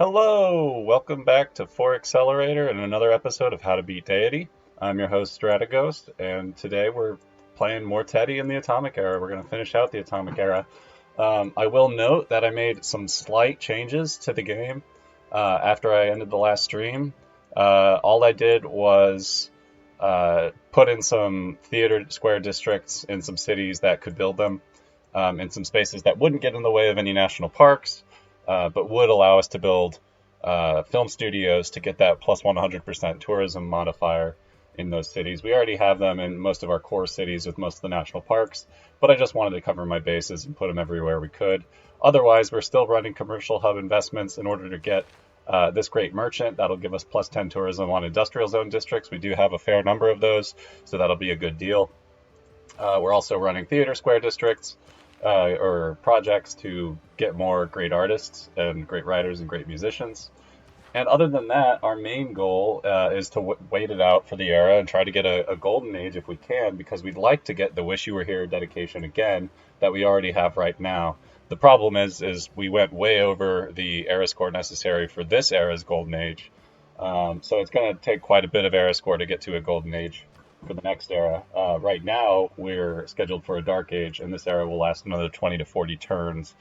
Hello! Welcome back to 4 Accelerator and another episode of How to Beat Deity. I'm your host, Strateghost, and today we're playing more Teddy in the Atomic Era. We're going to finish out the Atomic Era. I will note that I made some slight changes to the game after I ended the last stream. All I did was put in some theater square districts in some cities that could build them in some spaces that wouldn't get in the way of any national parks. But would allow us to build film studios to get that plus 100% tourism modifier in those cities. We already have them in most of our core cities with most of the national parks, but I just wanted to cover my bases and put them everywhere we could. Otherwise, we're still running commercial hub investments in order to get this great merchant. That'll give us plus 10 tourism on industrial zone districts. We do have a fair number of those, so that'll be a good deal. We're also running theater square districts. Or projects to get more great artists and great writers and great musicians. And other than that, our main goal is to wait it out for the era and try to get a golden age if we can, because we'd like to get the Wish You Were Here dedication again that we already have right now. The problem is we went way over the era score necessary for this era's golden age. So it's going to take quite a bit of era score to get to a golden age for the next era. Right now, we're scheduled for a dark age, and this era will last another 20 to 40 turns.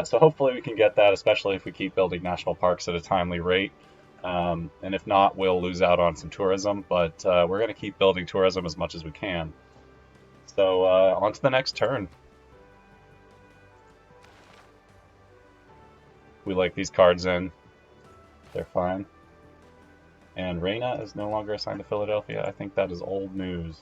So hopefully we can get that, especially if we keep building national parks at a timely rate. And if not, we'll lose out on some tourism, but we're going to keep building tourism as much as we can. So on to the next turn. We like these cards in. They're fine. And Reina is no longer assigned to Philadelphia. I think that is old news.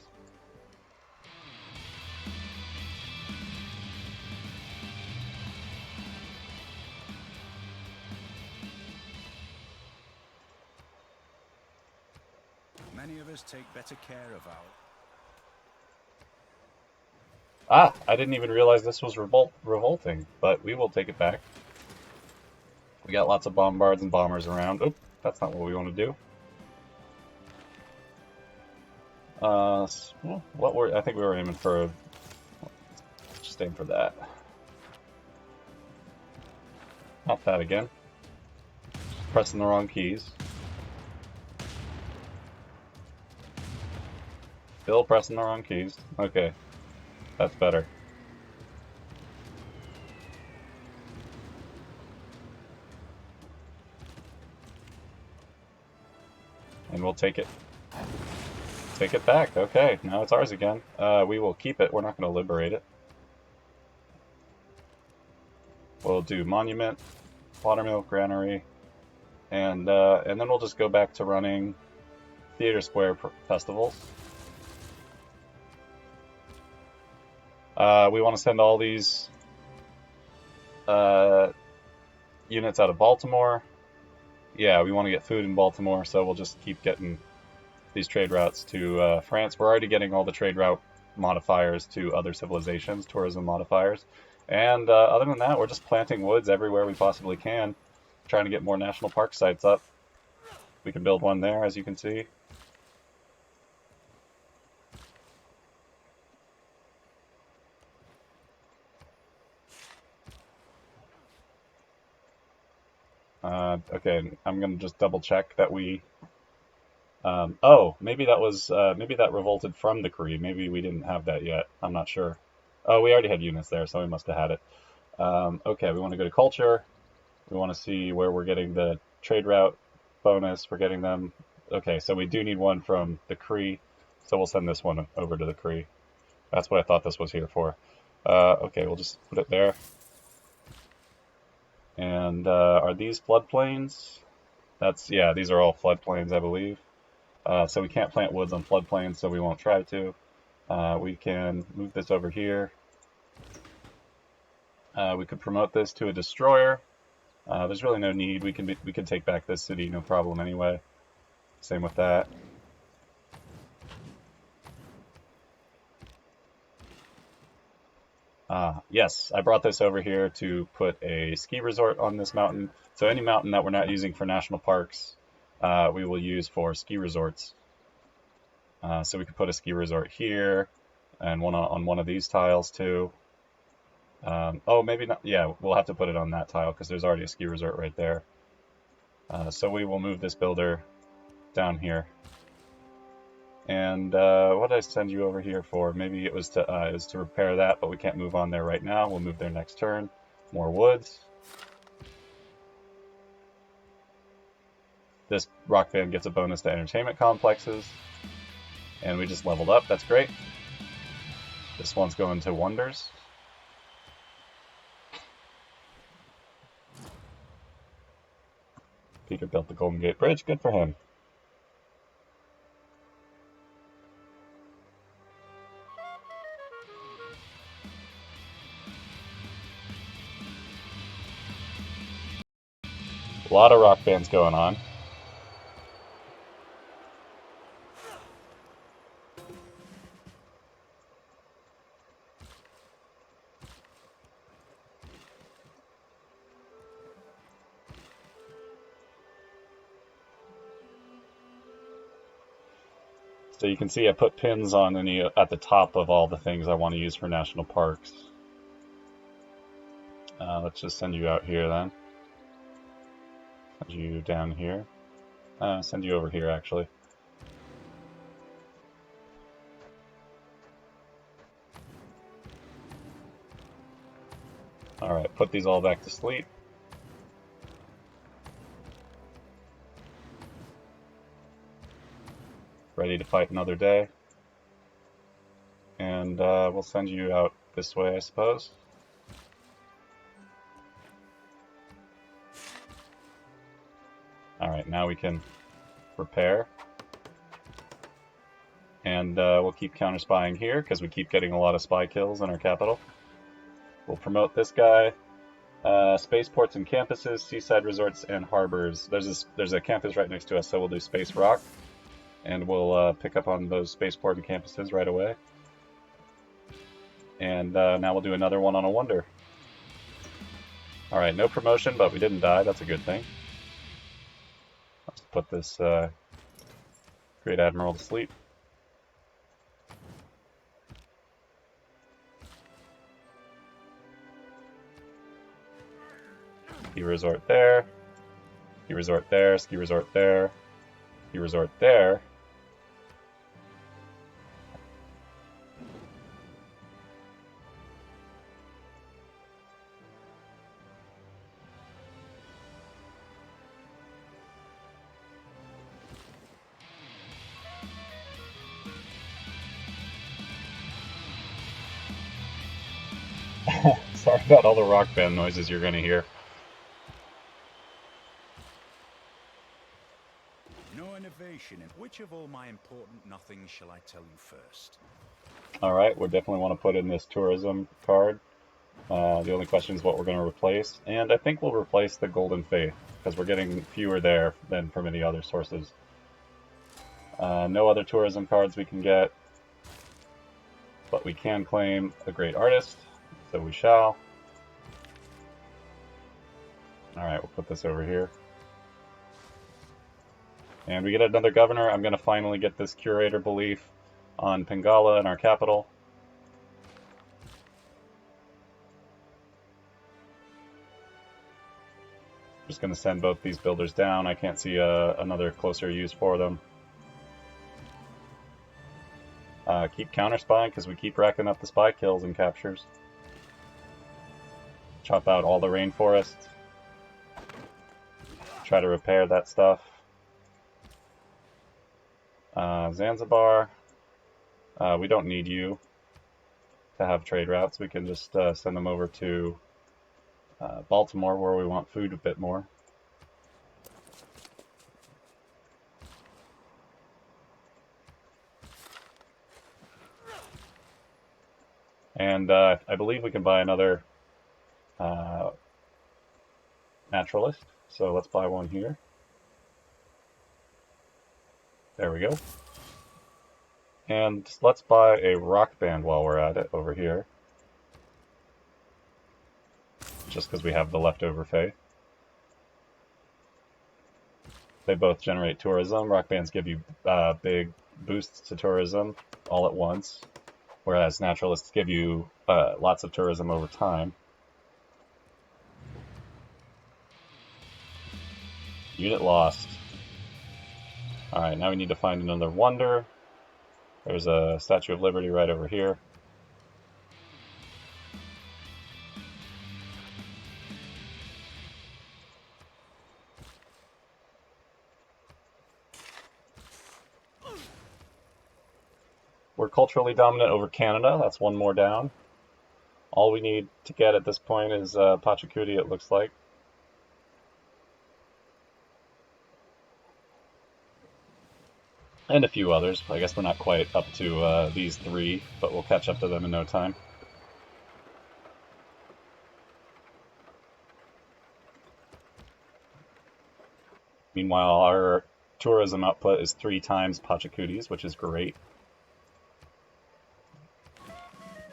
Many of us take better care of our... I didn't even realize this was revolting, but we will take it back. We got lots of bombards and bombers around. Oop, that's not what we want to do. I think we were aiming for, just aim for that. Not that again. Pressing the wrong keys. Still pressing the wrong keys. Okay, that's better. And we'll take it. Take it back. Okay, now it's ours again. We will keep it. We're not going to liberate it. We'll do monument, watermill, granary, and then we'll just go back to running theater square festivals. We want to send all these units out of Baltimore. Yeah, we want to get food in Baltimore, so we'll just keep getting these trade routes to France. We're already getting all the trade route modifiers to other civilizations, tourism modifiers. And other than that, we're just planting woods everywhere we possibly can, trying to get more national park sites up. We can build one there, as you can see. Okay, I'm going to just double check that we... maybe that revolted from the Cree. Maybe we didn't have that yet. I'm not sure. Oh, we already had units there, so we must have had it. Okay, we want to go to culture. We want to see where we're getting the trade route bonus. We're getting them. Okay, so we do need one from the Cree, so we'll send this one over to the Cree. That's what I thought this was here for. Okay, we'll just put it there. And are these floodplains? Yeah, these are all floodplains, I believe. So we can't plant woods on floodplains, so we won't try to. We can move this over here. We could promote this to a destroyer. There's really no need. We can take back this city, no problem anyway. Same with that. Yes, I brought this over here to put a ski resort on this mountain. So any mountain that we're not using for national parks, we will use for ski resorts. So we could put a ski resort here, and one on one of these tiles too. Oh, maybe not. Yeah, we'll have to put it on that tile because there's already a ski resort right there. So we will move this builder down here. And what did I send you over here for? Maybe it was to repair that, but we can't move on there right now. We'll move there next turn. More woods. This rock band gets a bonus to entertainment complexes. And we just leveled up. That's great. This one's going to wonders. Peter built the Golden Gate Bridge. Good for him. A lot of rock bands going on. So you can see I put pins on at the top of all the things I want to use for national parks. Let's just send you out here then. Send you down here. Send you over here actually. Alright, put these all back to sleep. Ready to fight another day. And we'll send you out this way, I suppose. Alright, now we can repair. And we'll keep counter-spying here, because we keep getting a lot of spy kills in our capital. We'll promote this guy. Spaceports and campuses, seaside resorts, and harbors. There's a campus right next to us, so we'll do Space Rock. And we'll pick up on those spaceport and campuses right away. And now we'll do another one on a wonder. Alright, no promotion, but we didn't die. That's a good thing. Let's put this Great Admiral to sleep. Ski resort there. Ski resort there. Ski resort there. Ski resort there. Sorry about all the rock band noises you're going to hear. No innovation. In which of all my important nothings shall I tell you first? Alright, we definitely want to put in this tourism card. The only question is what we're going to replace. And I think we'll replace the Golden Faith, because we're getting fewer there than from any other sources. No other tourism cards we can get. But we can claim a great artist, so we shall. Alright, we'll put this over here. And we get another governor. I'm going to finally get this curator belief on Pingala in our capital. Just going to send both these builders down. I can't see another closer use for them. Keep counter-spying because we keep racking up the spy kills and captures. Chop out all the rainforest. Try to repair that stuff. Zanzibar. We don't need you to have trade routes. We can just send them over to Baltimore where we want food a bit more. And I believe we can buy another naturalist. So let's buy one here. There we go. And let's buy a rock band while we're at it over here. Just because we have the leftover faith. They both generate tourism. Rock bands give you big boosts to tourism all at once, whereas naturalists give you lots of tourism over time. Unit lost. Alright, now we need to find another wonder. There's a Statue of Liberty right over here. We're culturally dominant over Canada. That's one more down. All we need to get at this point is Pachacuti, it looks like. And a few others. I guess we're not quite up to these three, but we'll catch up to them in no time. Meanwhile, our tourism output is 3 times Pachacuti's, which is great.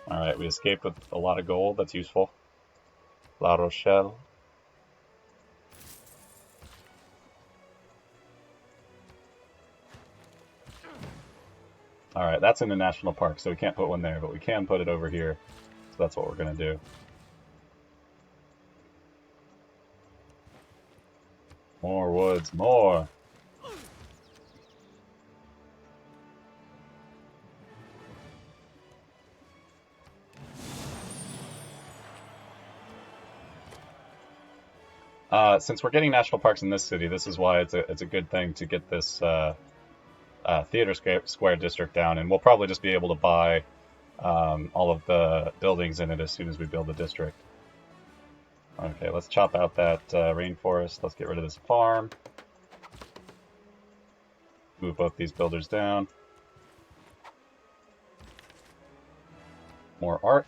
Alright, we escaped with a lot of gold. That's useful. La Rochelle. Alright, that's in the national park, so we can't put one there, but we can put it over here. So that's what we're going to do. More woods, more! Since we're getting national parks in this city, this is why it's a good thing to get this Theater Square district down, and we'll probably just be able to buy all of the buildings in it as soon as we build the district. Okay, let's chop out that rainforest. Let's get rid of this farm. Move both these builders down. More art.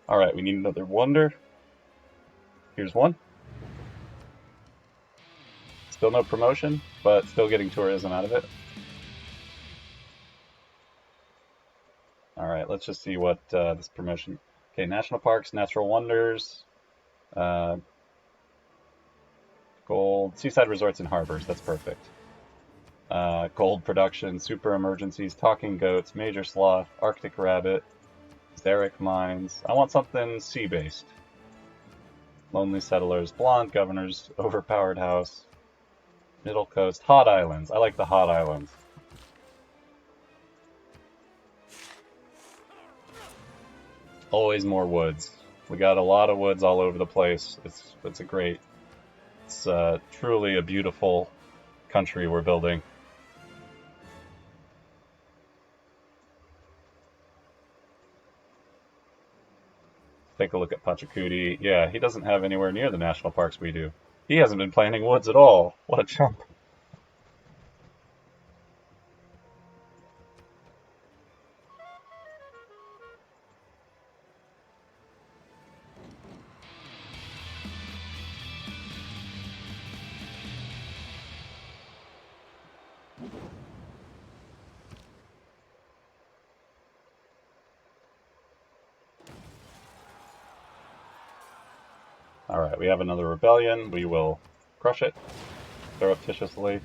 Alright, we need another wonder. Here's one. Still no promotion, but still getting tourism out of it. Alright, let's just see what this promotion... Okay, national parks, natural wonders, gold, seaside resorts and harbors, that's perfect. Gold production, super emergencies, talking goats, major sloth, Arctic rabbit, xeric mines. I want something sea-based. Lonely settlers, blonde governors, overpowered house, middle coast, hot islands. I like the hot islands. Always more woods. We got a lot of woods all over the place. It's a great, it's truly a beautiful country we're building. Take a look at Pachacuti. Yeah, he doesn't have anywhere near the national parks we do. He hasn't been planting woods at all. What a chump. Alright, we have another rebellion. We will crush it surreptitiously.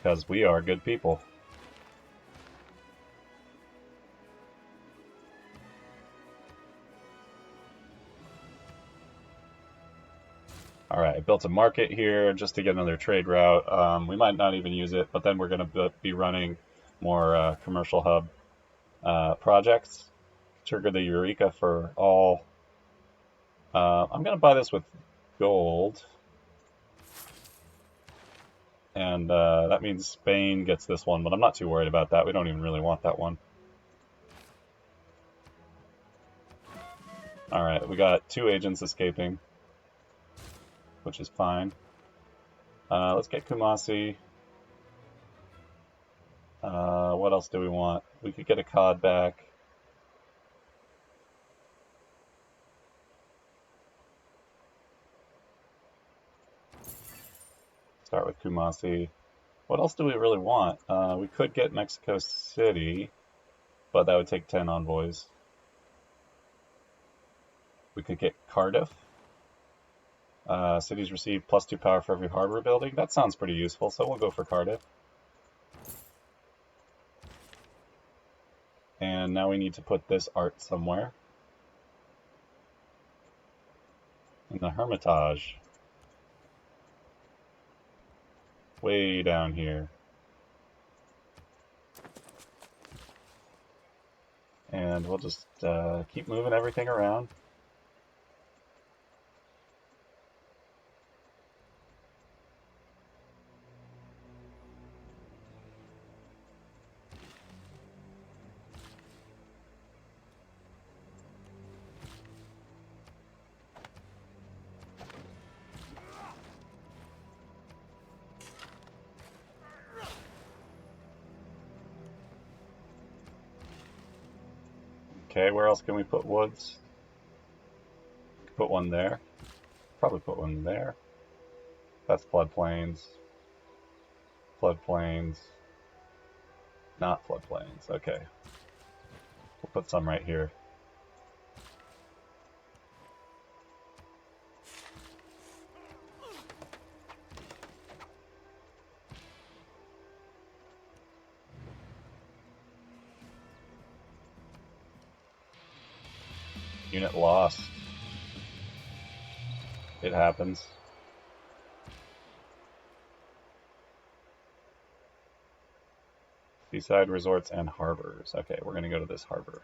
Because we are good people. Alright, I built a market here just to get another trade route. We might not even use it, but then we're going to be running more commercial hub projects. Trigger the Eureka for all. I'm going to buy this with gold. And that means Spain gets this one, but I'm not too worried about that. We don't even really want that one. Alright, we got 2 agents escaping, which is fine. Let's get Kumasi. What else do we want? We could get a COD back. Start with Kumasi. What else do we really want? We could get Mexico City, but that would take 10 envoys. We could get Cardiff. Cities receive +2 power for every harbor building. That sounds pretty useful, so we'll go for Cardiff. And now we need to put this art somewhere. In the Hermitage. Way down here. And we'll just keep moving everything around. Okay, where else can we put woods? Put one there. Probably put one there. That's floodplains. Floodplains. Not floodplains. Okay. We'll put some right here. Unit lost. It happens. Seaside resorts and harbors. Okay, we're gonna go to this harbor.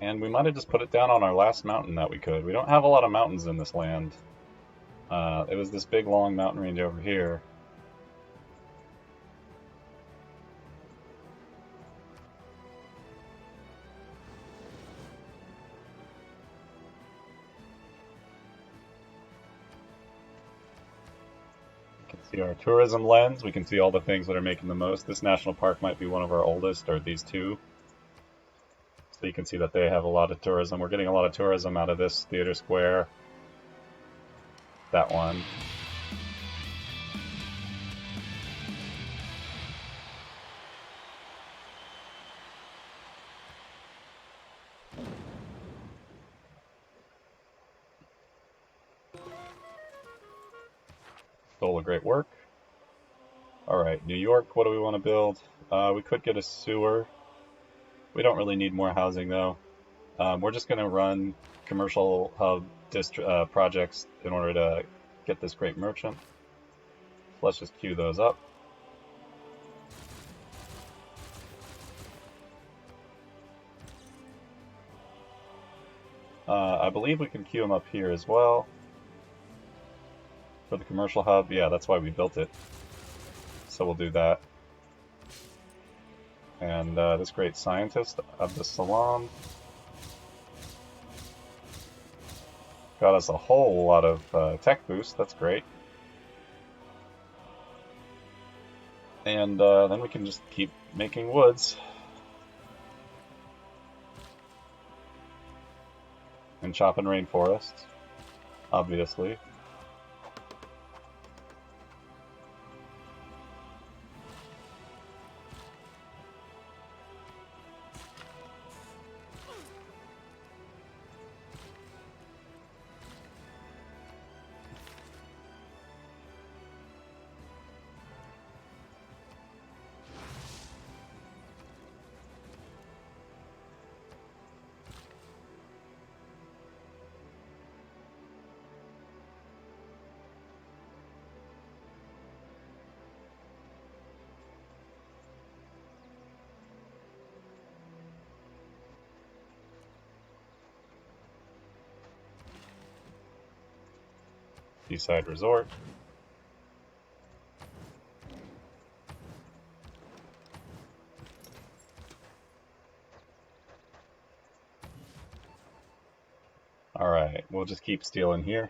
And we might have just put it down on our last mountain that we could. We don't have a lot of mountains in this land. It was this big long mountain range over here. You can see our tourism lens. We can see all the things that are making the most. This national park might be one of our oldest, or these two. So you can see that they have a lot of tourism. We're getting a lot of tourism out of this theater square. That one. Still a great work. Alright, New York, what do we want to build? We could get a sewer. We don't really need more housing though. We're just going to run commercial hub projects in order to get this great merchant. Let's just queue those up. I believe we can queue them up here as well. For the commercial hub, yeah, that's why we built it. So we'll do that. And this great scientist of the Salon got us a whole lot of tech boost. That's great. And then we can just keep making woods. And chopping rainforests, obviously. Seaside resort. Alright, we'll just keep stealing here.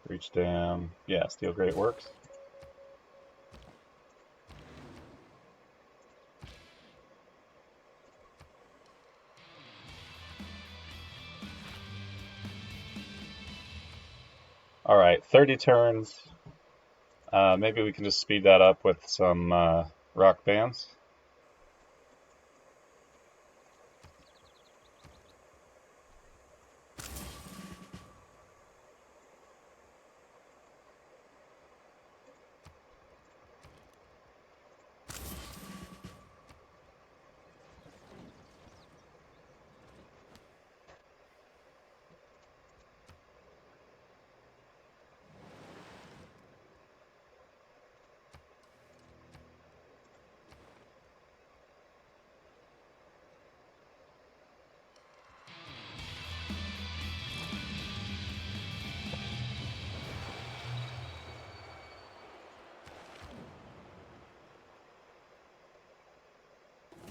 Breach Dam. Yeah, Steel Grate works. Alright, 30 turns. Maybe we can just speed that up with some rock bands.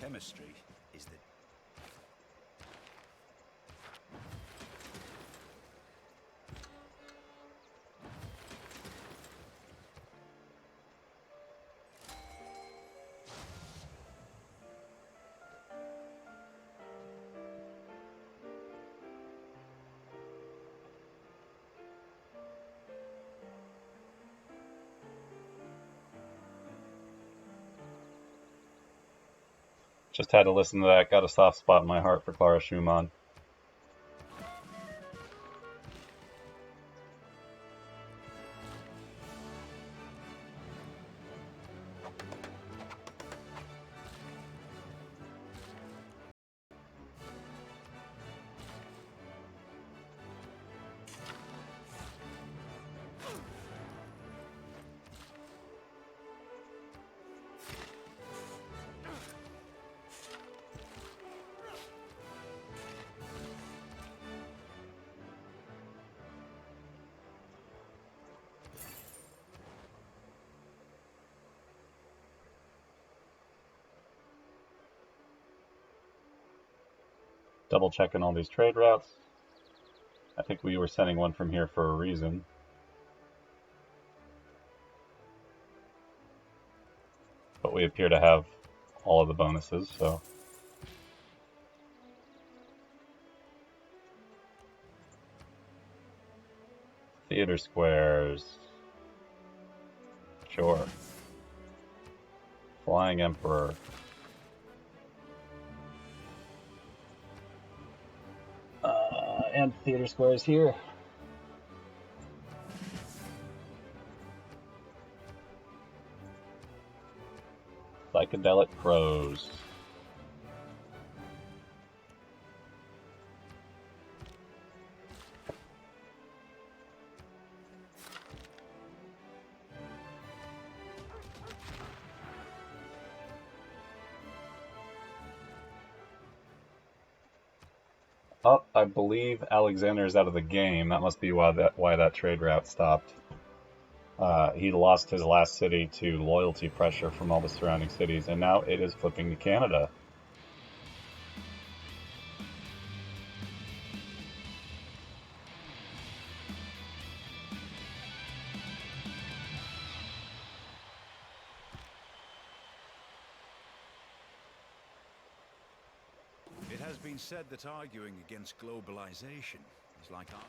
chemistry is the... Just had to listen to that. Got a soft spot in my heart for Clara Schumann. Double checking all these trade routes. I think we were sending one from here for a reason. But we appear to have all of the bonuses, so... Theater squares. Sure. Flying Emperor. And theater squares here. Psychedelic crows. Oh, I believe Alexander's out of the game. That must be why that trade route stopped. He lost his last city to loyalty pressure from all the surrounding cities, and now it is flipping to Canada. It has been said that arguing against globalization is like art.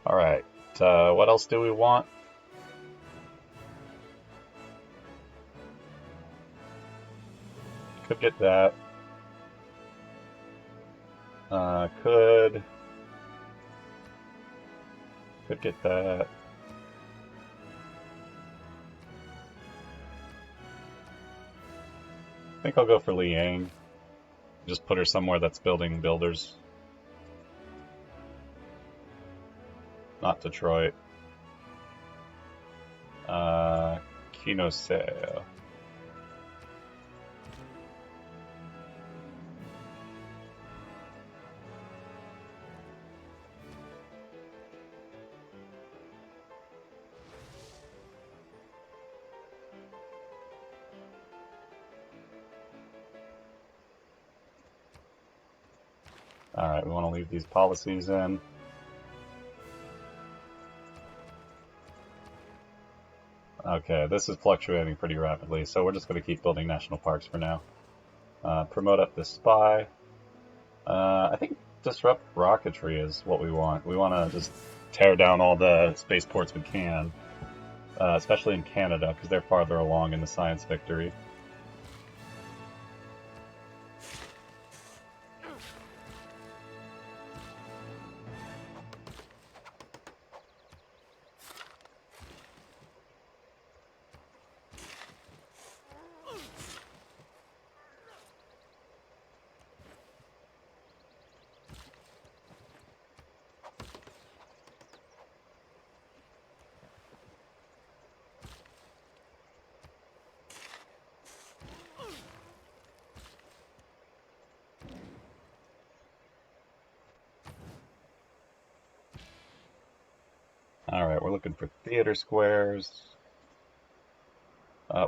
Alright, what else do we want? Could get that. Could get that. I think I'll go for Liang. Just put her somewhere that's building builders. Not Detroit. Kinoseo. Alright, we want to leave these policies in. Okay, this is fluctuating pretty rapidly, so we're just going to keep building national parks for now. Promote up the spy. I think disrupt rocketry is what we want. We want to just tear down all the spaceports we can, especially in Canada, because they're farther along in the science victory. Alright, we're looking for theater squares.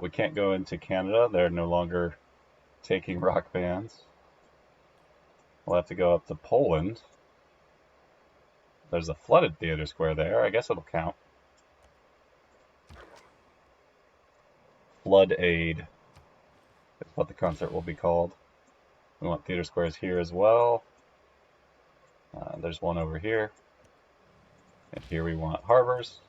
We can't go into Canada. They're no longer taking rock bands. We'll have to go up to Poland. There's a flooded theater square there. I guess it'll count. Flood Aid is what the concert will be called. We want theater squares here as well. There's one over here. And here we want harbors.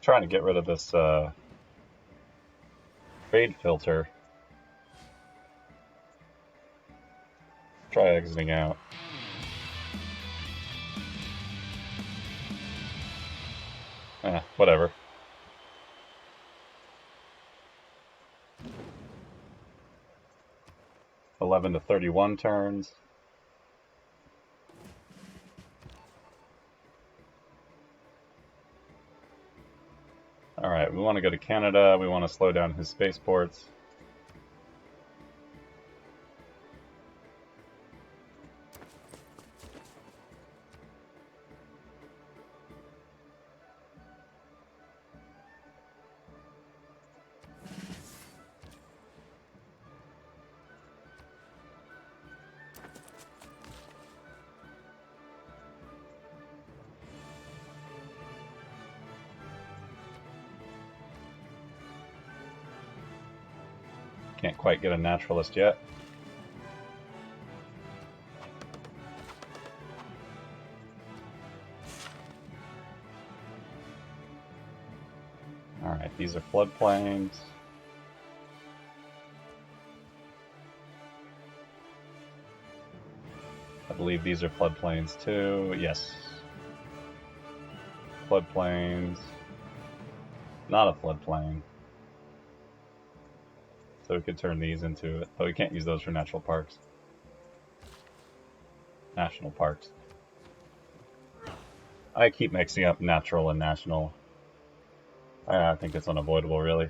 Trying to get rid of this trade filter. Try exiting out. Whatever. $11 to 31 turns. Alright, we want to go to Canada. We want to slow down his spaceports. Can't quite get a naturalist yet. Alright, these are floodplains. I believe these are floodplains too. Yes. Floodplains. Not a floodplain. So we could turn these into it, but we can't use those for natural parks. National parks. I keep mixing up natural and national. I think it's unavoidable, really.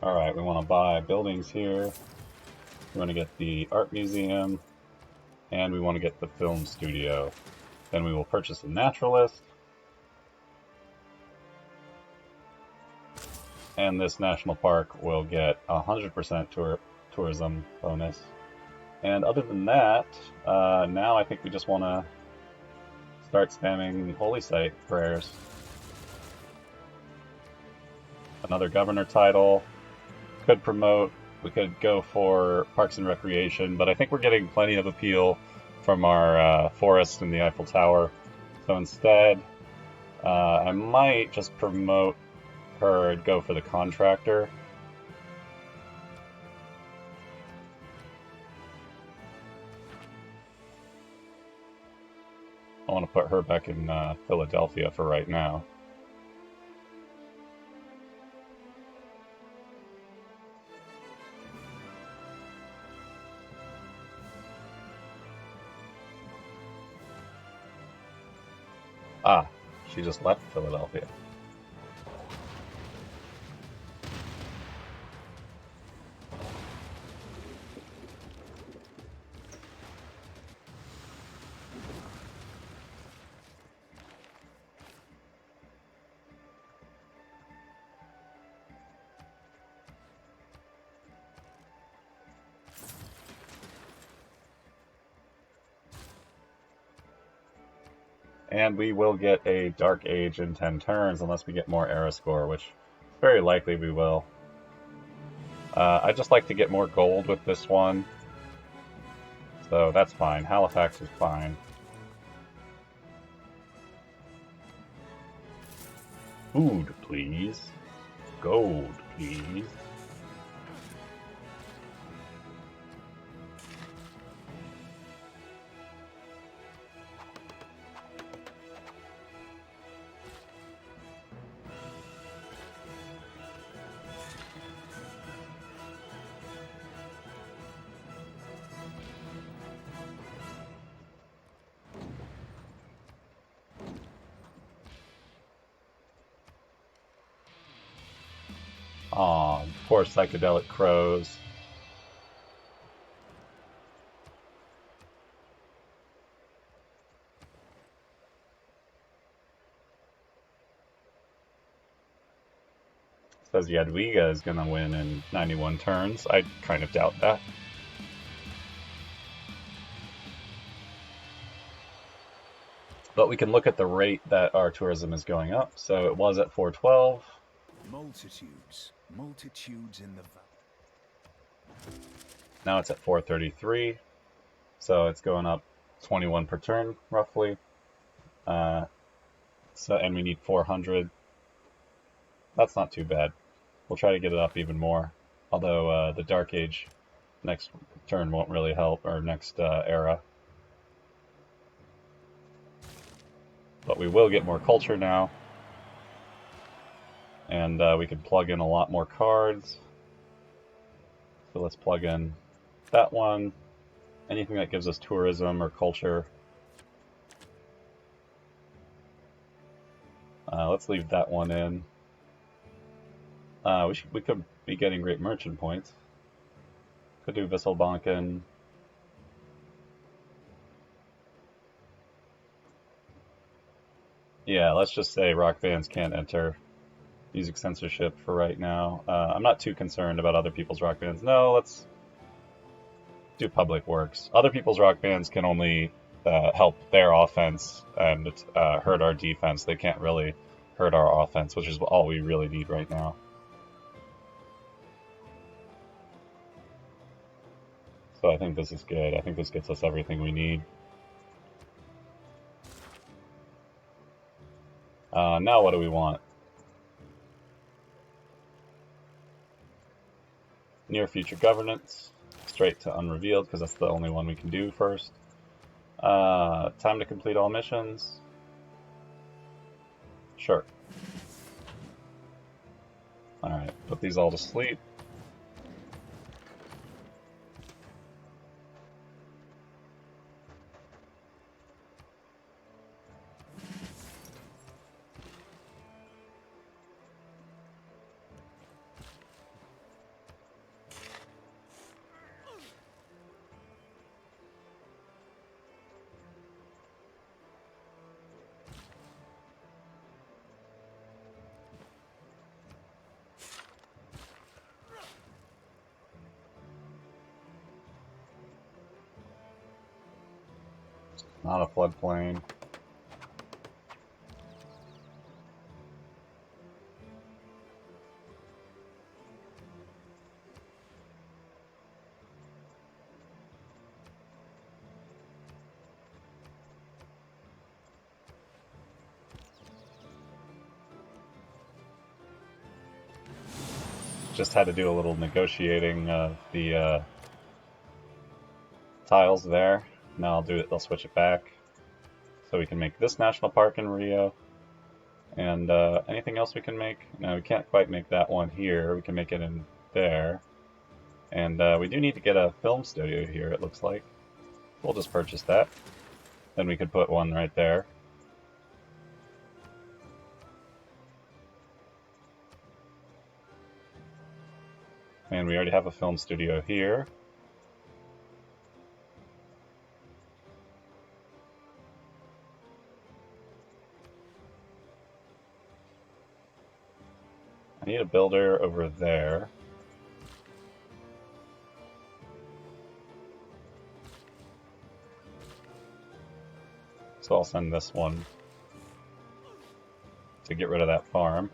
Alright, we want to buy buildings here. We want to get the art museum. And we want to get the film studio. Then we will purchase a naturalist. And this national park will get 100% tourism bonus. And other than that, now I think we just want to start spamming holy site prayers. Another governor title. Could promote. We could go for Parks and Recreation, but I think we're getting plenty of appeal from our forest and the Eiffel Tower. So instead, I might just promote her and go for the contractor. I want to put her back in Philadelphia for right now. Ah, she just left Philadelphia. And we will get a Dark Age in 10 turns unless we get more era score, which very likely we will. I just like to get more gold with this one. So that's fine. Halifax is fine. Food, please. Gold, please. Aw, poor psychedelic crows. Says Jadwiga is going to win in 91 turns. I kind of doubt that. But we can look at the rate that our tourism is going up. So it was at 412. Multitudes in the valley. Now it's at 433. So it's going up 21 per turn, roughly. And we need 400. That's not too bad. We'll try to get it up even more. Although the Dark Age next turn won't really help, or next era. But we will get more culture now. And we can plug in a lot more cards. So let's plug in that one. Anything that gives us tourism or culture. Let's leave that one in. We could be getting great merchant points. Could do Visselbanken. Yeah, let's just say rock bands can't enter music censorship for right now. I'm not too concerned about other people's rock bands. No, let's do public works. Other people's rock bands can only help their offense and hurt our defense. They can't really hurt our offense, which is all we really need right now. So I think this is good. I think this gets us everything we need. Now what do we want? Near future governance. Straight to unrevealed, because that's the only one we can do first. Time to complete all missions. Sure. Alright, put these all to sleep. Not a floodplain. Just had to do a little negotiating of the tiles there. Now I'll switch it back. So we can make this national park in Rio. And anything else we can make? No, we can't quite make that one here. We can make it in there. And we do need to get a film studio here, it looks like. We'll just purchase that. Then we could put one right there. And we already have a film studio here. I need a builder over there. So I'll send this one to get rid of that farm.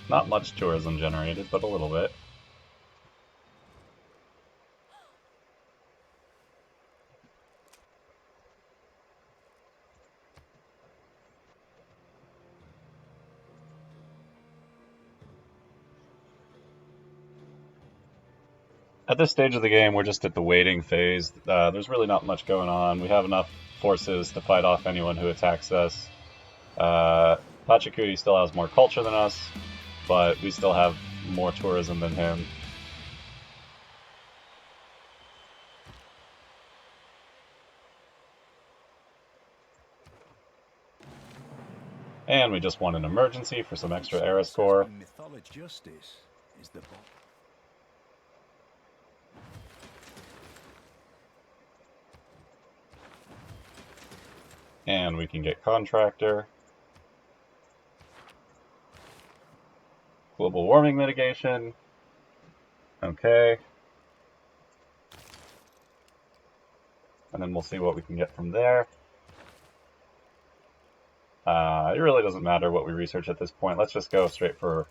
Not much tourism generated, but a little bit. At this stage of the game, we're just at the waiting phase. There's really not much going on. We have enough forces to fight off anyone who attacks us. Pachacuti still has more culture than us, but we still have more tourism than him. And we just won an emergency for some extra era score. Justice is the And we can get contractor. Global warming mitigation. Okay. And then we'll see what we can get from there. It really doesn't matter what we research at this point. Let's just go straight for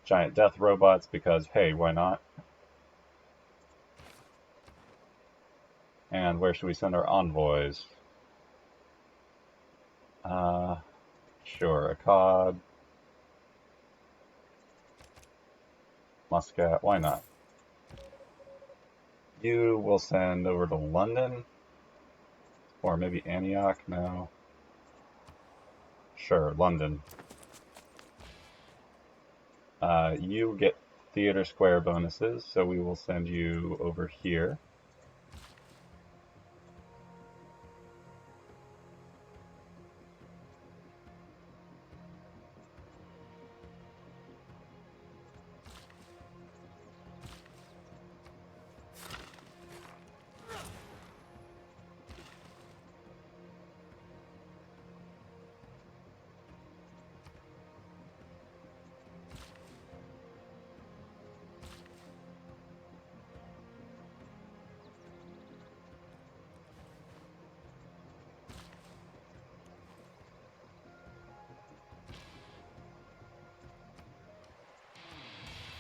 giant death robots because, hey, why not? And where should we send our envoys? Sure, Akkad. Muscat, why not? You will send over to London. Or maybe Antioch, no. Sure, London. You get theater square bonuses, so we will send you over here.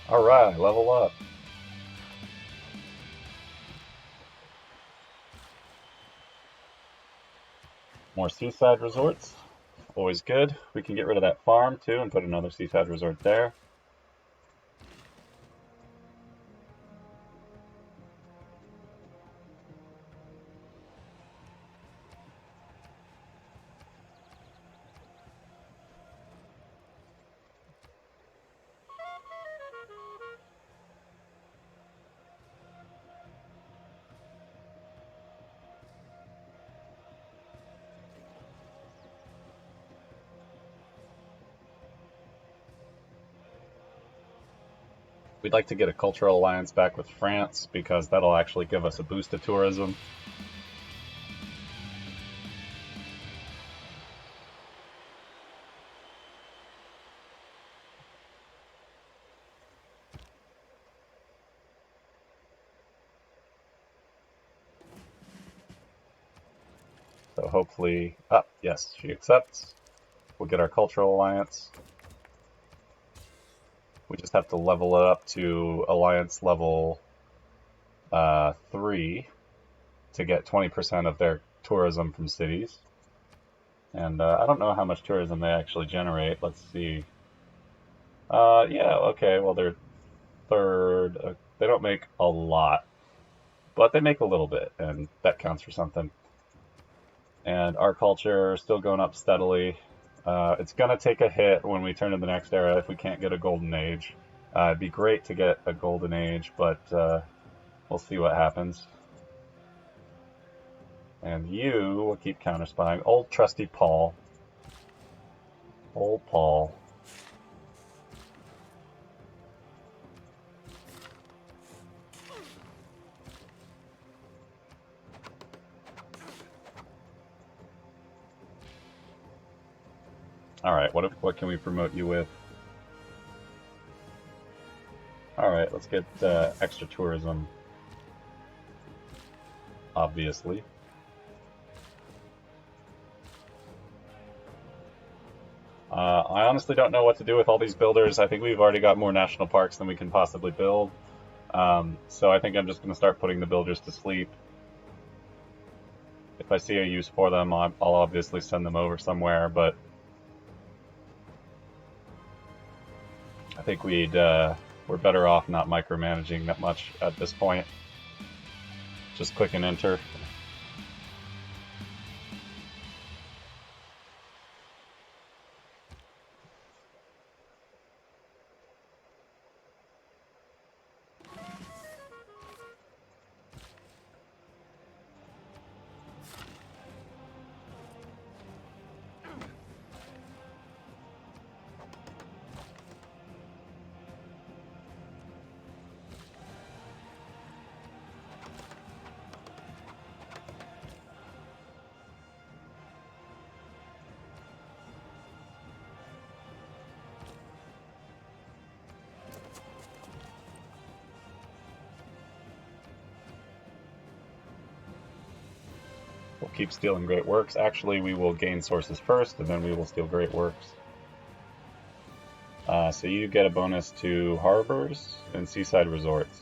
Alright, level up. More seaside resorts. Always good. We can get rid of that farm too and put another seaside resort there. We'd like to get a cultural alliance back with France because that'll actually give us a boost to tourism. So hopefully, yes, she accepts. We'll get our cultural alliance. We just have to level it up to alliance level 3 to get 20% of their tourism from cities. And I don't know how much tourism they actually generate. Let's see. Yeah, okay, well, they're third. They don't make a lot, but they make a little bit, and that counts for something. And our culture is still going up steadily. It's going to take a hit when we turn to the next era if we can't get a golden age. It'd be great to get a golden age, but we'll see what happens. And you will keep counter-spying. Old trusty Paul. Old Paul. Alright, what can we promote you with? Alright, let's get extra tourism. obviously. I honestly don't know what to do with all these builders. I think we've already got more national parks than we can possibly build. So I think I'm just going to start putting the builders to sleep. If I see a use for them, I'll obviously send them over somewhere, but I think we're better off not micromanaging that much at this point. Just click and enter. We'll keep stealing Great Works. Actually, we will gain sources first, and then we will steal Great Works. So you get a bonus to harbors and seaside resorts.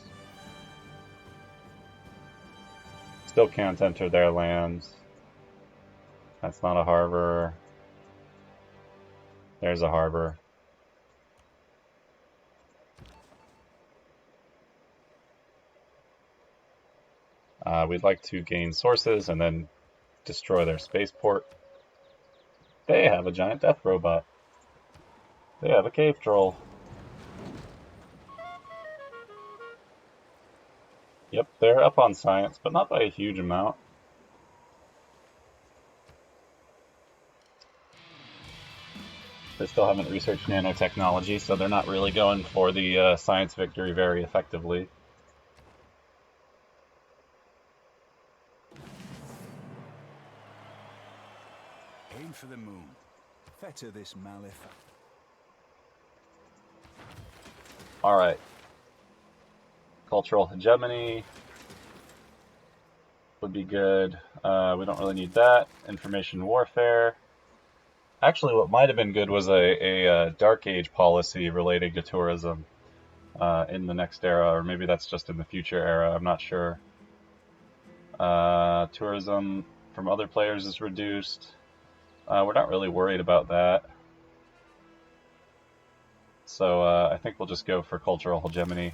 Still can't enter their lands. That's not a harbor. There's a harbor. We'd like to gain sources and then destroy their spaceport. They have a giant death robot. They have a cave troll. Yep, they're up on science, but not by a huge amount. They still haven't researched nanotechnology, so they're not really going for the science victory very effectively. Aim for the moon. Fetter this malif. Alright. Cultural hegemony would be good. We don't really need that. Information warfare. Actually, what might have been good was a Dark Age policy relating to tourism in the next era, or maybe that's just in the future era, I'm not sure. Tourism from other players is reduced. We're not really worried about that. So I think we'll just go for cultural hegemony.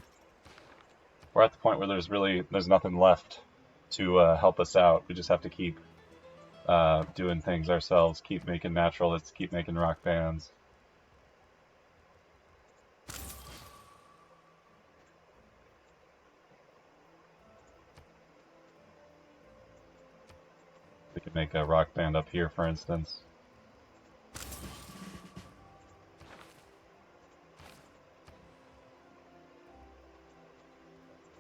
We're at the point where there's nothing left to help us out. We just have to keep doing things ourselves, keep making naturalists, keep making rock bands. We could make a rock band up here, for instance.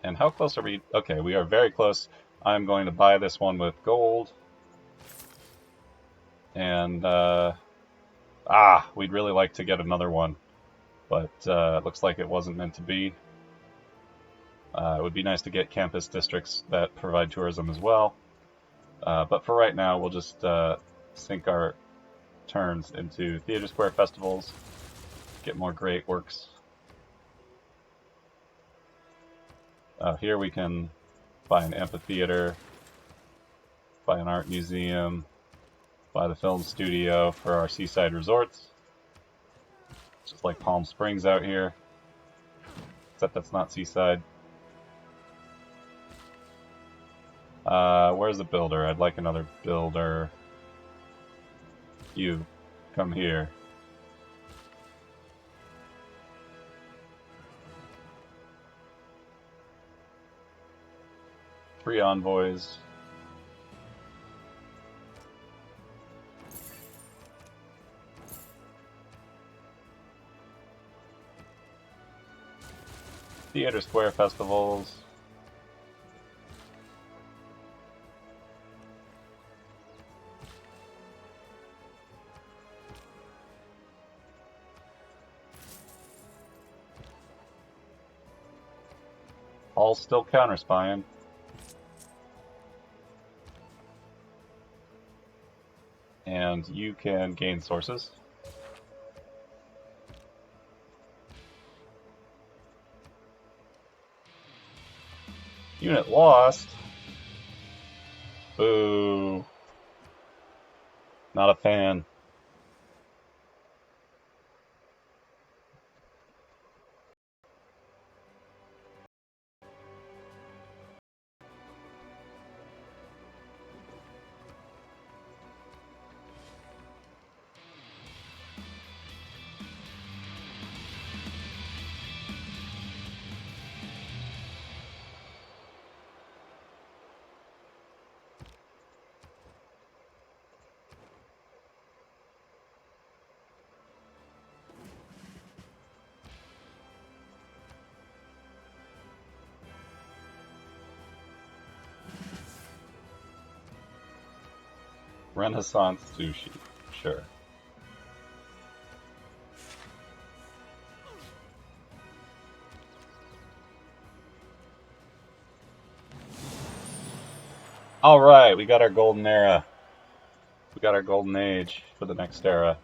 And how close are we? Okay, we are very close. I'm going to buy this one with gold. And, we'd really like to get another one. But it looks like it wasn't meant to be. It would be nice to get campus districts that provide tourism as well. But for right now, we'll just sink our turns into Theater Square festivals, get more great works. Here we can buy an amphitheater, buy an art museum, buy the film studio for our seaside resorts. Just like Palm Springs out here, except that's not seaside. Where's the builder? I'd like another builder. You, come here. Three envoys. Theater Square festivals. All still counter-spying. And you can gain sources. Unit lost. Boo. Not a fan. Renaissance sushi. Sure. Alright, we got our golden era. We got our golden age for the next era.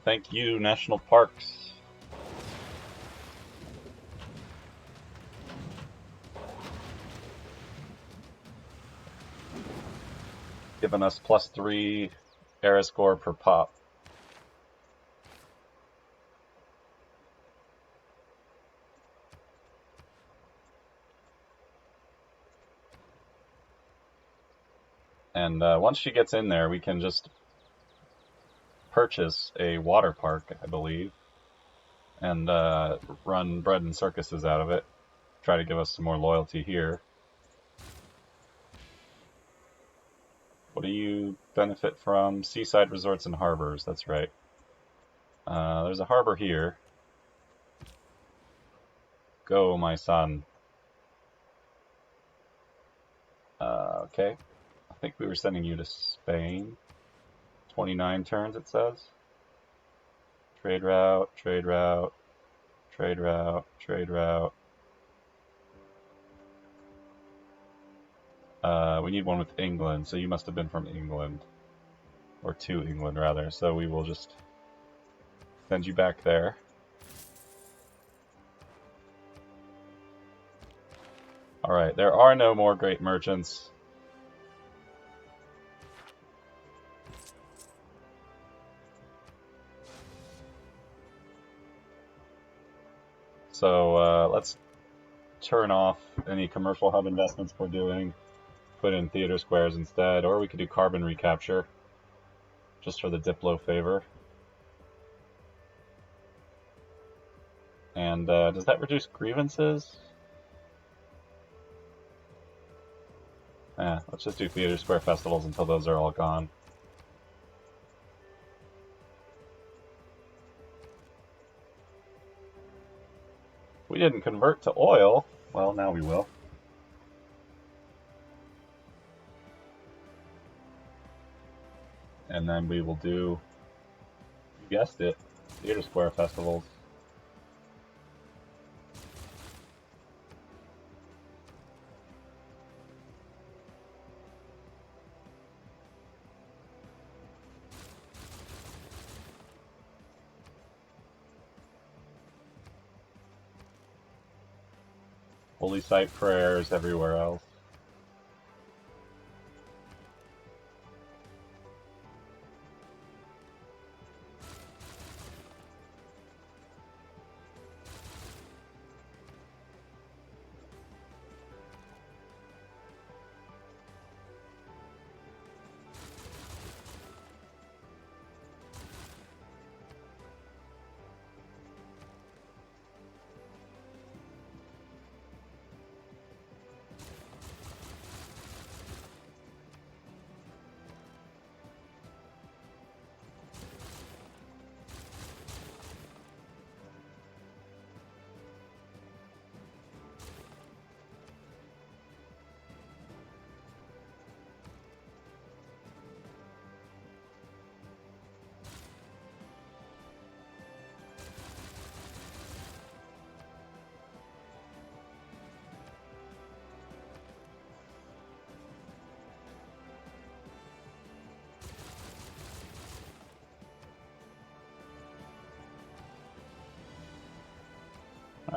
Thank you, National Parks. Giving us +3 era score per pop. And once she gets in there, we can just purchase a water park, I believe, and run bread and circuses out of it. Try to give us some more loyalty here. What do you benefit from? Seaside resorts and harbors, that's right. There's a harbor here. Go, my son. Okay. I think we were sending you to Spain. 29 turns, it says. Trade route, trade route, trade route, trade route. We need one with England, so you must have been from England. Or to England, rather. So we will just send you back there. Alright, there are no more great merchants. So let's turn off any commercial hub investments we're doing. Put in theater squares instead, or we could do carbon recapture, just for the Diplo favor. And does that reduce grievances? Let's just do theater square festivals until those are all gone. We didn't convert to oil. Well, now we will. And then we will do, you guessed it, theater square festivals. Holy site prayers everywhere else.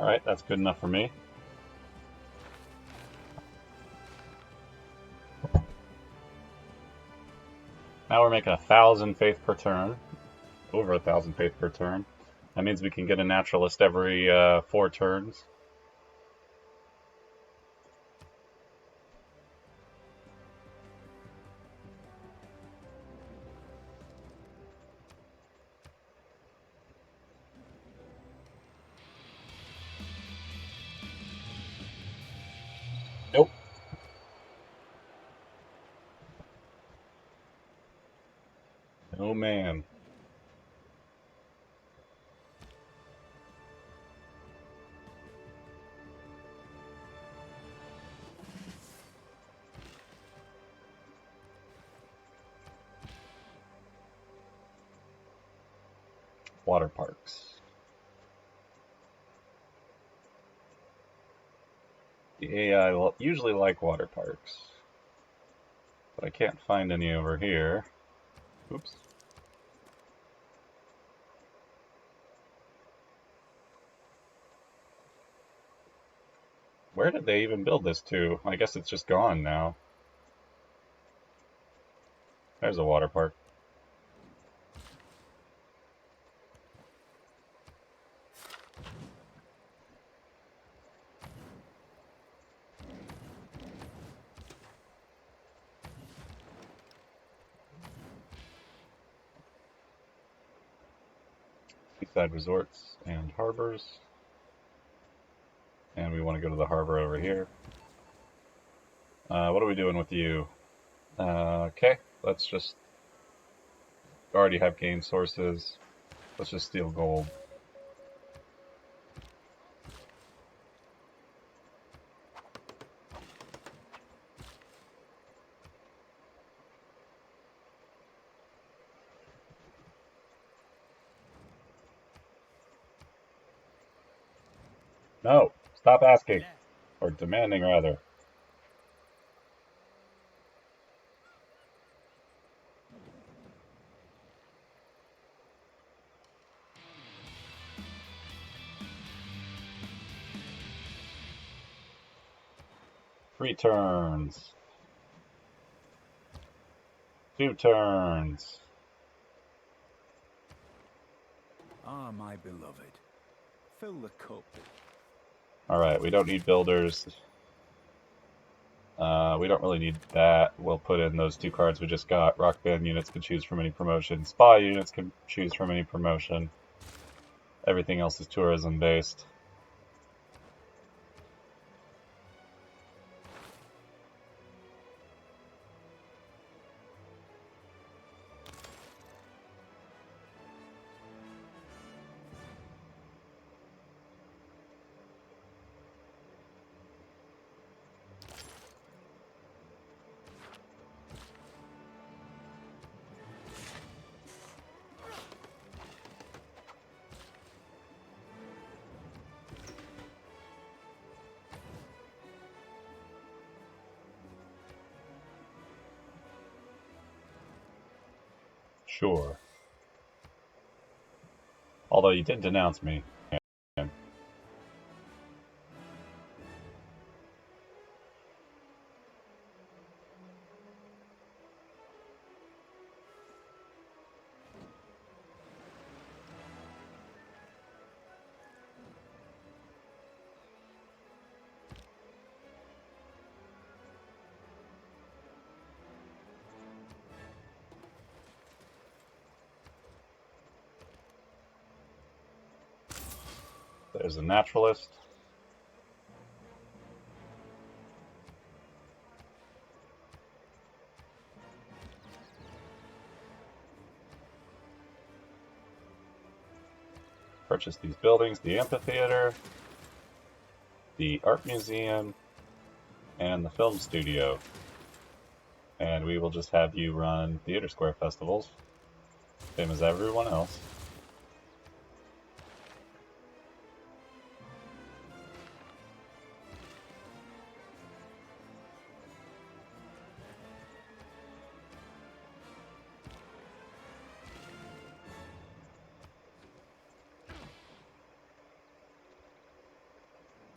Alright, that's good enough for me. Now we're making 1,000 faith per turn. Over 1,000 faith per turn. That means we can get a naturalist every 4 turns. Nope. Oh man. Water parks. The AI will usually like water parks, but I can't find any over here. Oops. Where did they even build this to? I guess it's just gone now. There's a water park. Seaside resorts and harbors. And we want to go to the harbor over here. What are we doing with you? Okay, let's just already have gain sources. Let's just steal gold. No, stop asking. Or demanding, rather. Three turns. 2 turns. Ah, my beloved. Fill the cup. Alright, we don't need builders. We don't really need that. We'll put in those 2 cards we just got. Rock band units can choose from any promotion. Spa units can choose from any promotion. Everything else is tourism based. Sure. Although you did denounce me. There's a naturalist. Purchase these buildings, the amphitheater, the art museum, and the film studio. And we will just have you run theater square festivals, same as everyone else.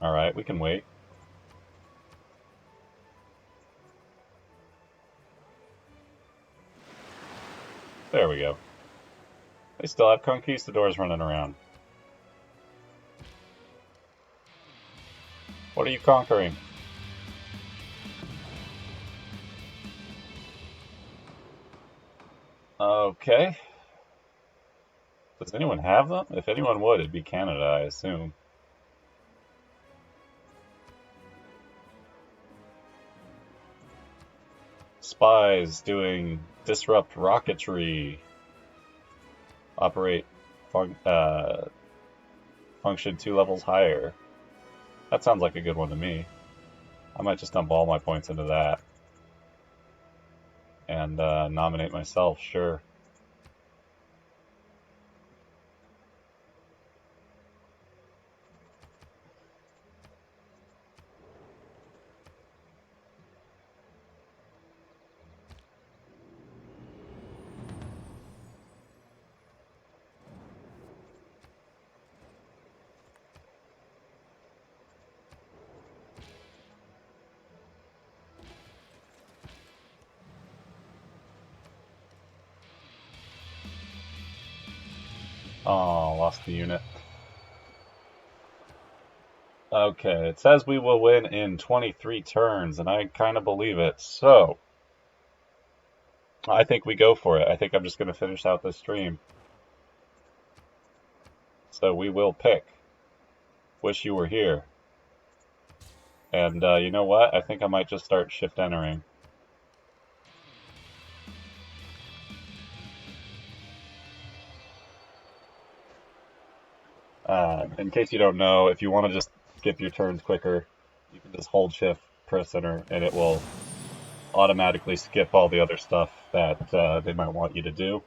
Alright, we can wait. There we go. They still have conquistadors running around. What are you conquering? Okay. Does anyone have them? If anyone would, it'd be Canada, I assume. Spies doing disrupt rocketry. Operate function 2 levels higher. That sounds like a good one to me. I might just dump all my points into that. And nominate myself, sure. Oh, lost the unit. Okay, it says we will win in 23 turns, and I kind of believe it. So, I think we go for it. I think I'm just going to finish out this stream. So we will pick. Wish you were here. And you know what? I think I might just start shift entering. In case you don't know, if you want to just skip your turns quicker, you can just hold shift, press enter, and it will automatically skip all the other stuff that they might want you to do.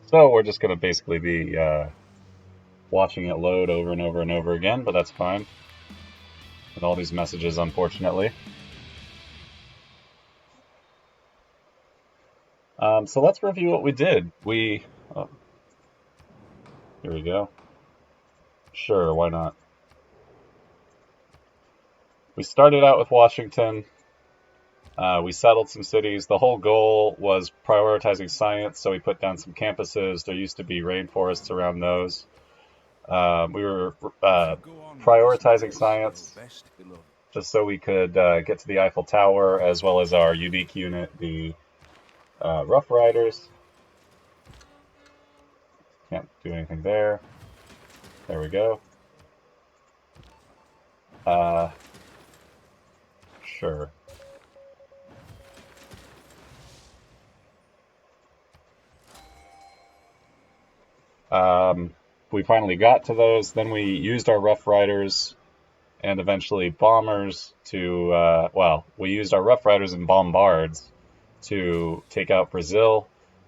So we're just going to basically be watching it load over and over and over again, but that's fine. With all these messages, unfortunately. So let's review what we did. Here we go. Sure, why not? We started out with Washington. We settled some cities. The whole goal was prioritizing science, so we put down some campuses. There used to be rainforests around those. We were prioritizing science just so we could get to the Eiffel Tower, as well as our unique unit, the Rough Riders. Can't do anything there. There we go. Sure. We finally got to those. Then we used our Rough Riders and eventually bombers to, we used our Rough Riders and bombards to take out Brazil.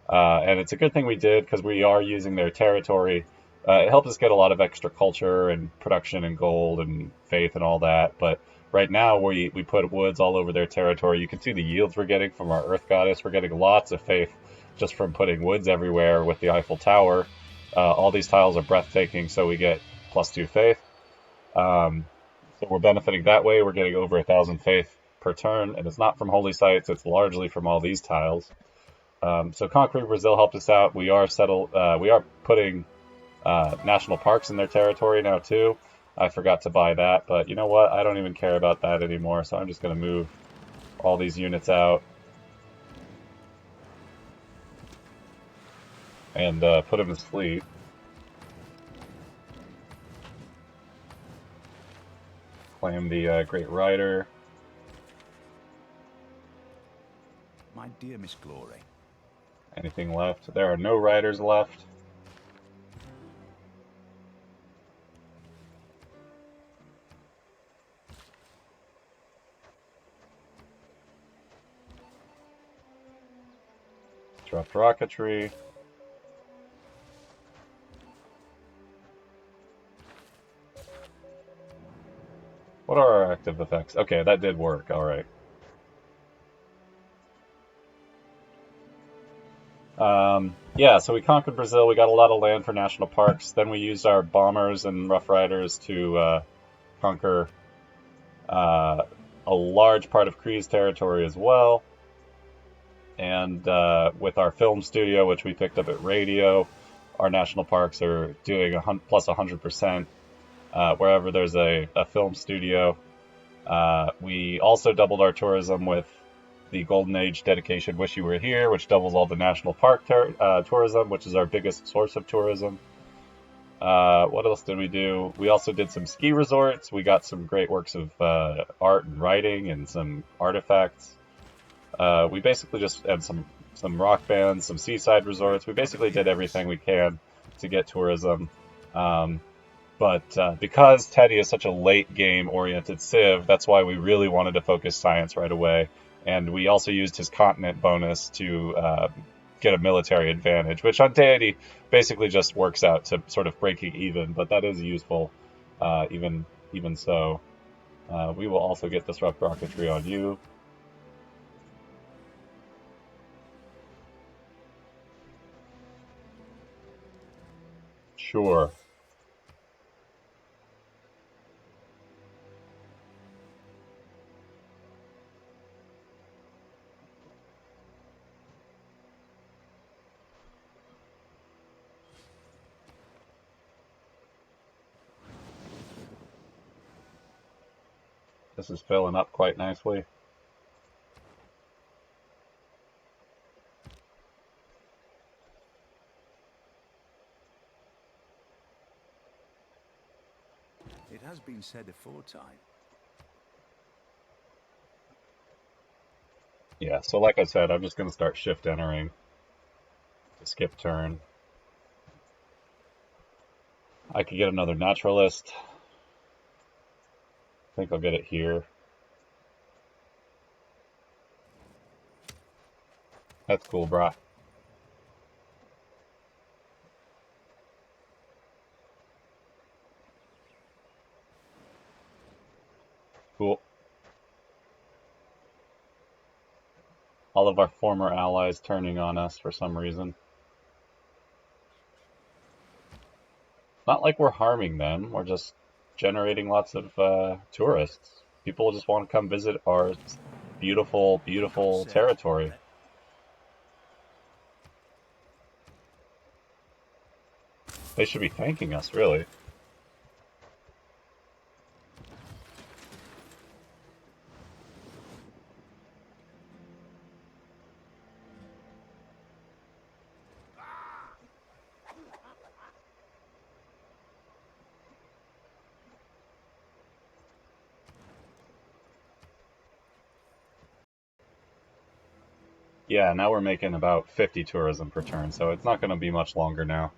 And it's a good thing we did because we are using their territory. It helped us get a lot of extra culture and production and gold and faith and all that. But right now we put woods all over their territory. You can see the yields we're getting from our Earth Goddess. We're getting lots of faith just from putting woods everywhere with the Eiffel Tower. All these tiles are breathtaking, so we get +2 faith. So we're benefiting that way. We're getting over 1,000 faith per turn, and it's not from holy sites. It's largely from all these tiles. So conquering Brazil helped us out. We are putting national parks in their territory now too. I forgot to buy that, but you know what? I don't even care about that anymore. So I'm just going to move all these units out and put them to sleep. Claim the Great Rider. My dear Miss Glory. Anything left? There are no riders left. Dropped rocketry. What are our active effects? Okay, that did work. All right. Yeah, so we conquered Brazil. We got a lot of land for national parks. Then we used our bombers and Rough Riders to conquer a large part of Cree's territory as well. And with our film studio, which we picked up at Radio, our national parks are doing plus 100% wherever there's a film studio. We also doubled our tourism with the Golden Age dedication Wish You Were Here, which doubles all the national park tourism, which is our biggest source of tourism. What else did we do? We also did some ski resorts. We got some great works of art and writing and some artifacts. We basically just had some rock bands, some seaside resorts. We basically did everything we can to get tourism. But because Teddy is such a late game oriented Civ, that's why we really wanted to focus science right away. And we also used his continent bonus to get a military advantage, which on Deity basically just works out to sort of breaking even, but that is useful even so. We will also get disrupt rocketry on you. Sure. This is filling up quite nicely. It has been said aforetime. Yeah, so like I said, I'm just going to start shift entering to skip turn. I could get another naturalist. I think I'll get it here. That's cool, brah. Cool. All of our former allies turning on us for some reason. Not like we're harming them, we're just generating lots of tourists. People just want to come visit our beautiful, beautiful territory. They should be thanking us, really. Yeah, now we're making about 50 tourism per turn, so it's not going to be much longer now.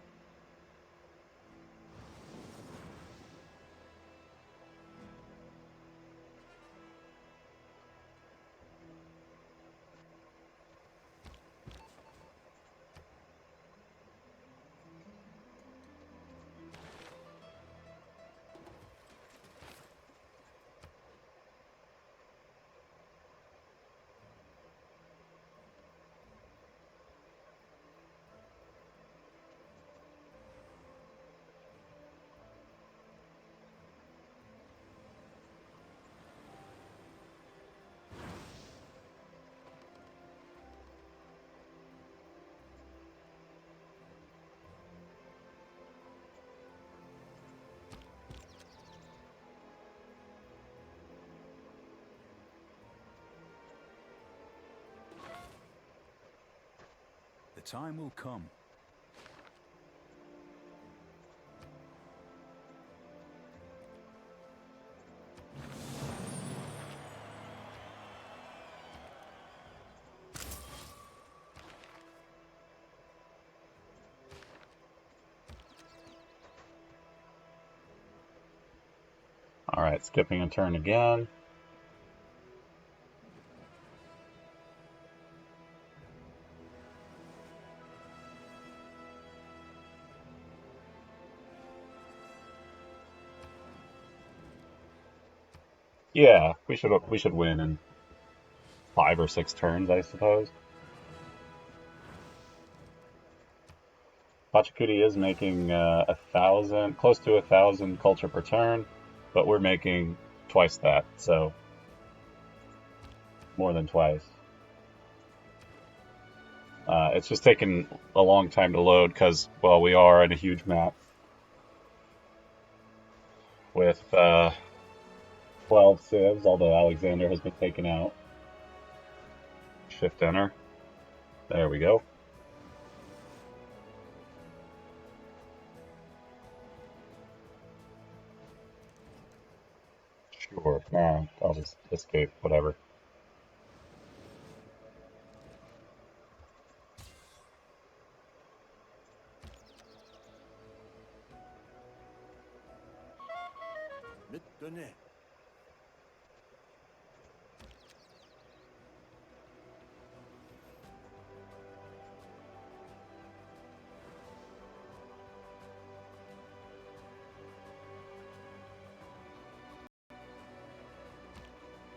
The time will come. Alright, skipping a turn again. Yeah, we should win in 5 or 6 turns, I suppose. Pachacuti is making 1,000, close to 1,000 culture per turn, but we're making twice that, so more than twice. It's just taking a long time to load because, well, we are in a huge map with 12 civs, although Alexander has been taken out. Shift enter. There we go. Sure. Nah, I'll just escape, whatever.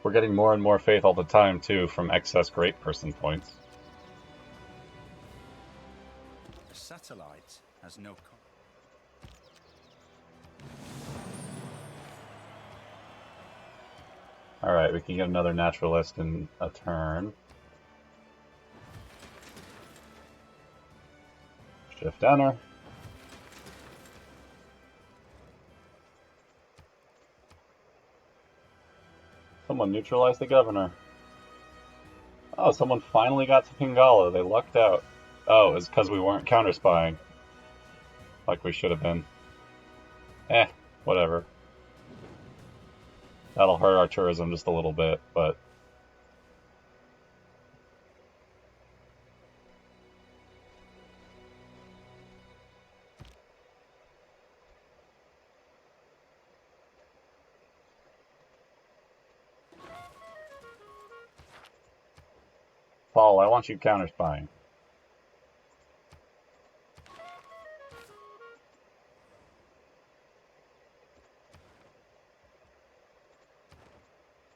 We're getting more and more faith all the time, too, from excess great person points. The satellite has no... Alright, we can get another naturalist in a turn. Shift enter. Someone neutralized the governor. Oh, someone finally got to Pingala. They lucked out. Oh, it's because we weren't counter-spying. Like we should have been. Whatever. That'll hurt our tourism just a little bit, but... Paul, I want you counter-spying.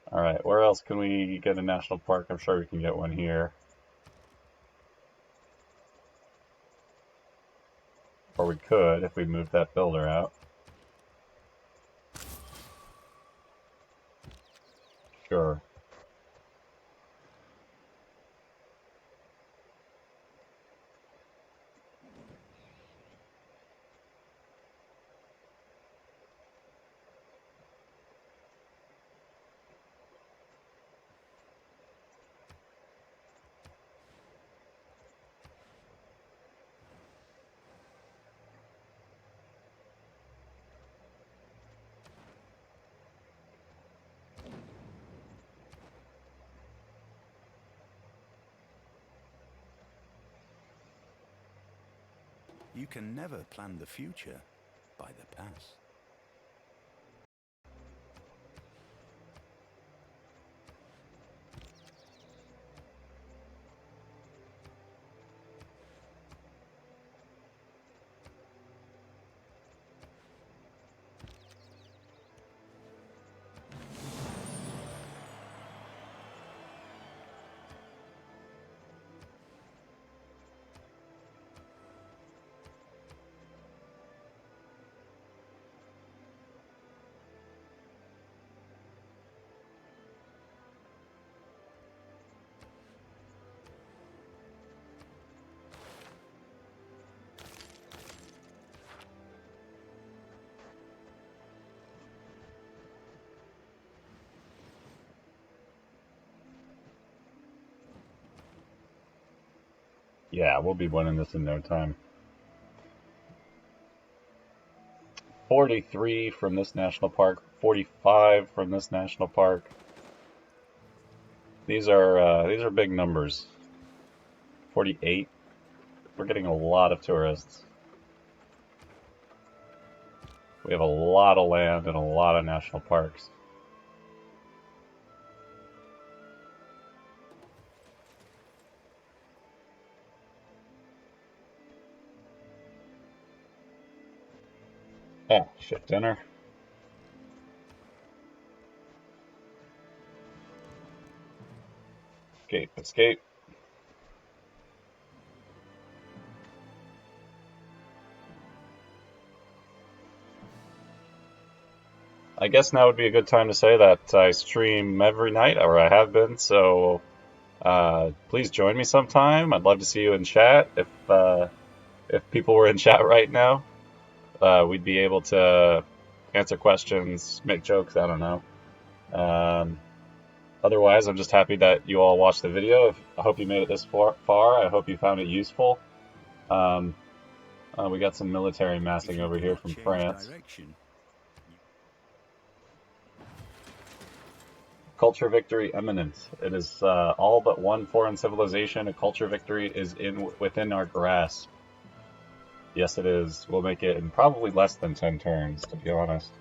Alright, where else can we get a national park? I'm sure we can get one here. Or we could if we moved that builder out. Sure. You can never plan the future by the past. Yeah, we'll be winning this in no time. 43 from this national park, 45 from this national park. These are big numbers. 48. We're getting a lot of tourists. We have a lot of land and a lot of national parks. Shift enter. Escape. I guess now would be a good time to say that I stream every night, or I have been, so please join me sometime. I'd love to see you in chat. If people were in chat right now, we'd be able to answer questions, make jokes, I don't know. Otherwise, I'm just happy that you all watched the video. I hope you made it this far. I hope you found it useful. We got some military massing over here from France. Culture victory imminent. It is all but one foreign civilization. A culture victory is within our grasp. Yes, it is. We'll make it in probably less than 10 turns, to be honest.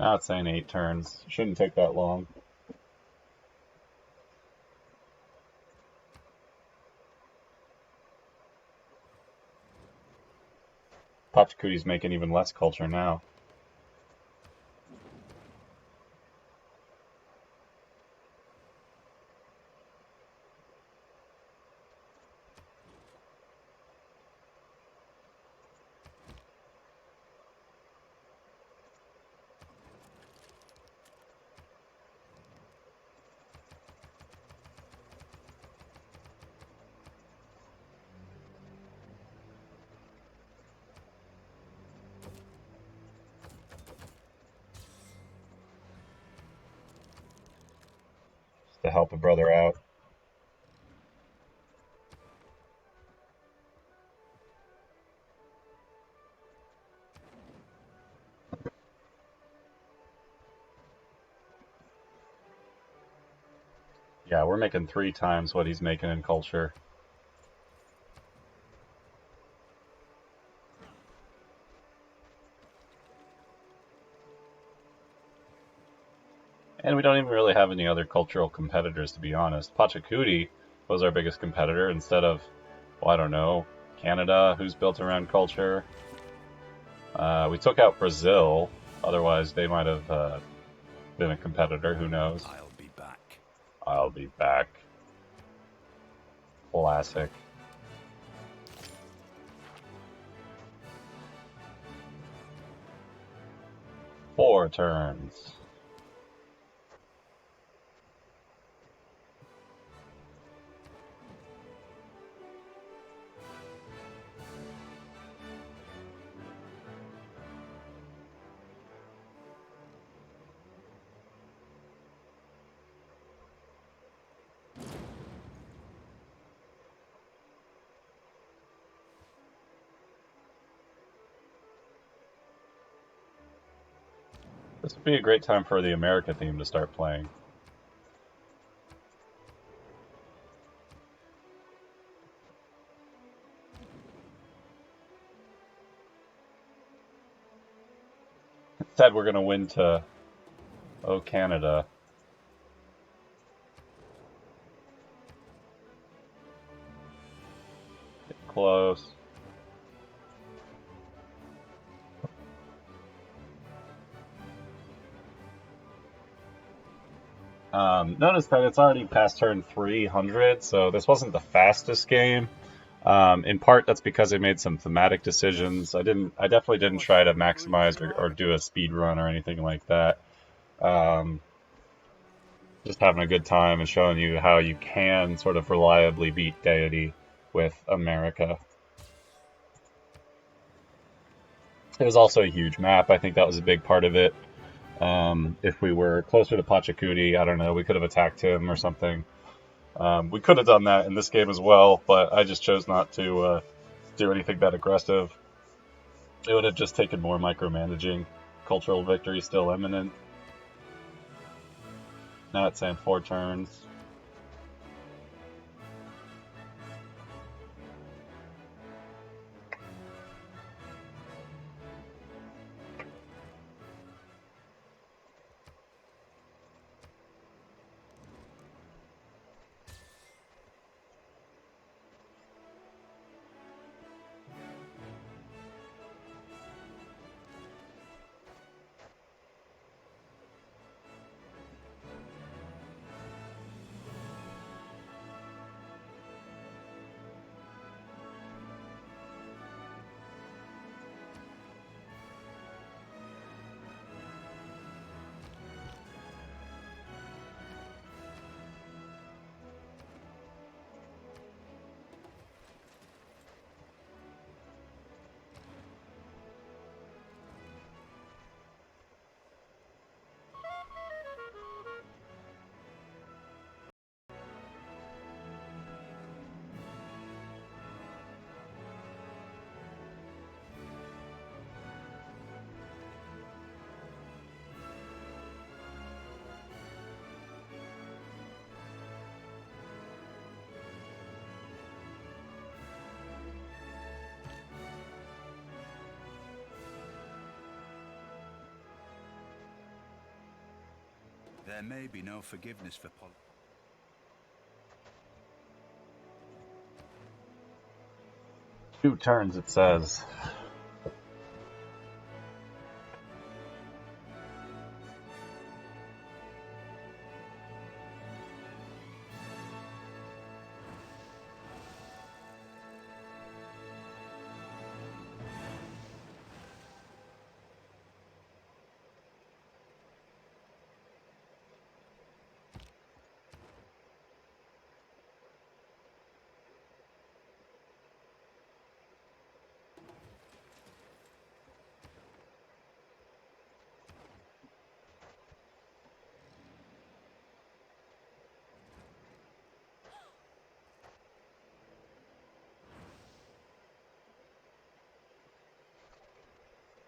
Now it's saying 8 turns. Shouldn't take that long. Pachacuti's making even less culture now. Just to help a brother out. Yeah, we're making 3 times what he's making in culture. And we don't even really have any other cultural competitors, to be honest. Pachacuti was our biggest competitor instead of, well, I don't know, Canada, who's built around culture. We took out Brazil, otherwise they might have been a competitor, who knows. I'll be back. I'll be back. Classic. Four turns. This would be a great time for the America theme to start playing. Instead, we're going to win to, oh, Canada. Get close. Notice that it's already past turn 300, so this wasn't the fastest game. In part, that's because I made some thematic decisions. I definitely didn't try to maximize or do a speed run or anything like that. Just having a good time and showing you how you can sort of reliably beat Deity with America. It was also a huge map. I think that was a big part of it. If we were closer to Pachacuti, I don't know, we could have attacked him or something. We could have done that in this game as well, but I just chose not to do anything that aggressive. It would have just taken more micromanaging. Cultural victory still imminent. Now it's saying 4 turns. There may be no forgiveness for 2 turns, it says.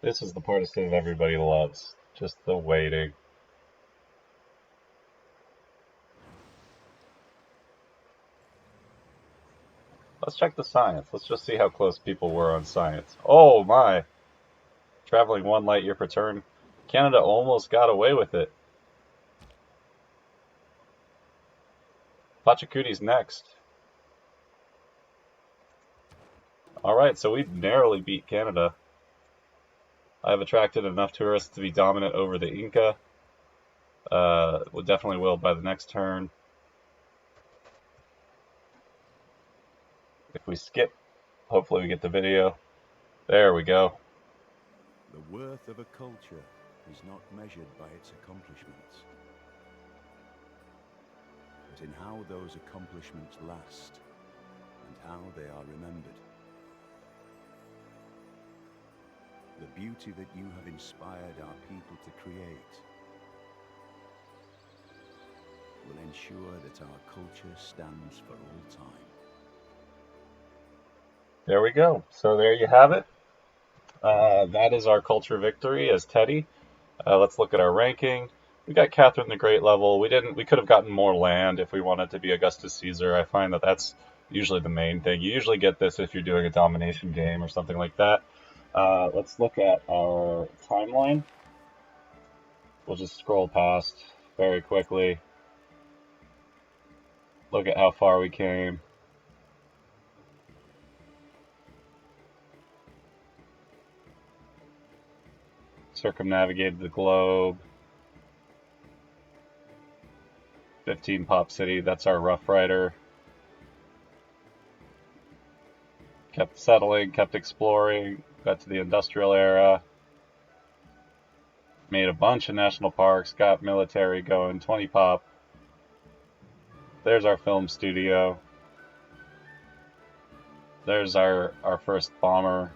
This is the part of Civ everybody loves. Just the waiting. Let's check the science. Let's just see how close people were on science. Oh my! Traveling 1 light year per turn. Canada almost got away with it. Pachacuti's next. Alright, so we narrowly beat Canada. I have attracted enough tourists to be dominant over the Inca. We definitely will by the next turn. If we skip, hopefully we get the video. There we go. the worth of a culture is not measured by its accomplishments, but in how those accomplishments last and how they are remembered. The beauty that you have inspired our people to create will ensure that our culture stands for all time. There we go. So there you have it. That is our culture victory as Teddy. Let's look at our ranking. We got Catherine the Great level. We could have gotten more land if we wanted to be Augustus Caesar. I find that that's usually the main thing. You usually get this if you're doing a domination game or something like that. Let's look at our timeline. We'll just scroll past very quickly. Look at how far we came. Circumnavigated the globe. 15 pop city. That's our Rough Rider. Kept settling, kept exploring, got to the industrial era. Made a bunch of national parks, got military going, 20 pop. There's our film studio. There's our first bomber.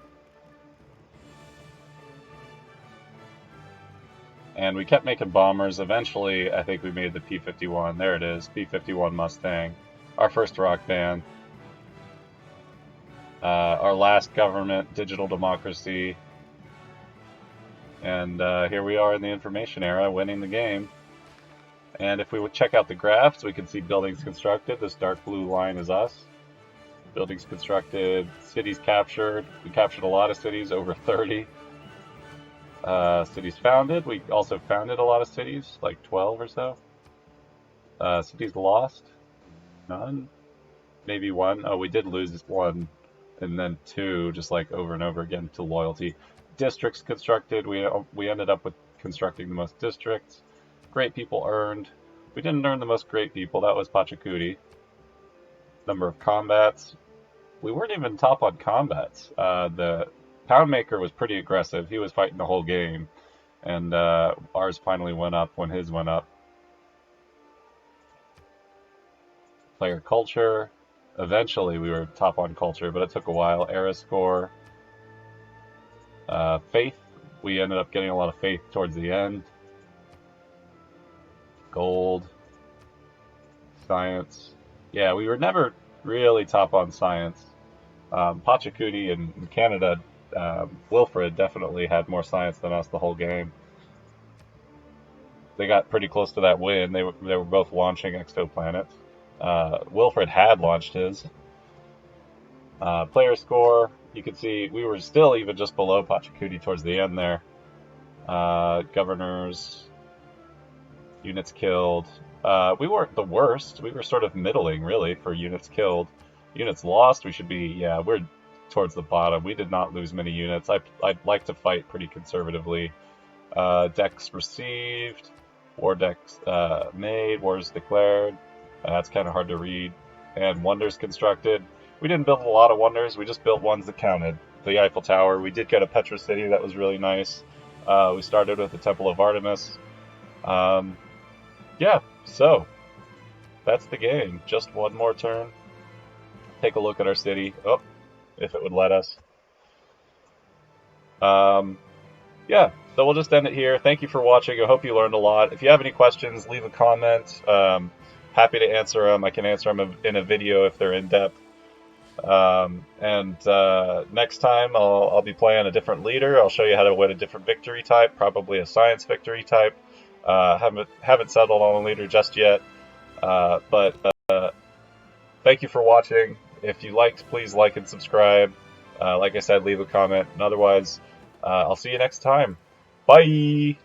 And we kept making bombers. Eventually, I think we made the P-51. There it is, P-51 Mustang. Our first rock band. Our last government, digital democracy. And here we are in the information era, winning the game. And if we would check out the graphs, we can see buildings constructed. This dark blue line is us. Buildings constructed, cities captured. We captured a lot of cities, over 30. Cities founded. We also founded a lot of cities, like 12 or so. Cities lost. None. Maybe one. Oh, we did lose one. And then two, just like over and over again, to loyalty. Districts constructed. We ended up with constructing the most districts. Great people earned. We didn't earn the most great people. That was Pachacuti. Number of combats. We weren't even top on combats. The Poundmaker was pretty aggressive. He was fighting the whole game. And ours finally went up when his went up. Player culture. Eventually we were top on culture, but it took a while. Era score. Faith. We ended up getting a lot of faith towards the end. Gold. Science. Yeah, we were never really top on science. Pachacuti in Canada, Wilfred definitely had more science than us the whole game. They got pretty close to that win. They were both launching exoplanets. Wilfred had launched his. Player score, you can see we were still even just below Pachacuti towards the end there. Governors, units killed. We weren't the worst. We were sort of middling, really, for units killed. Units lost, we should be, yeah, we're towards the bottom. We did not lose many units. I'd like to fight pretty conservatively. Decks received. War decks made. Wars declared. That's kind of hard to read. And wonders constructed. We didn't build a lot of wonders. We just built ones that counted. The Eiffel Tower. We did get a Petra City. That was really nice. We started with the Temple of Artemis. Yeah, so that's the game. Just one more turn. Take a look at our city. Oh, if it would let us. Yeah, so we'll just end it here. Thank you for watching. I hope you learned a lot. If you have any questions, leave a comment. Happy to answer them. I can answer them in a video if they're in depth. Next time I'll be playing a different leader. I'll show you how to win a different victory type, probably a science victory type. Haven't settled on a leader just yet. But thank you for watching. If you liked, please like and subscribe. Like I said, leave a comment. And otherwise, I'll see you next time. Bye!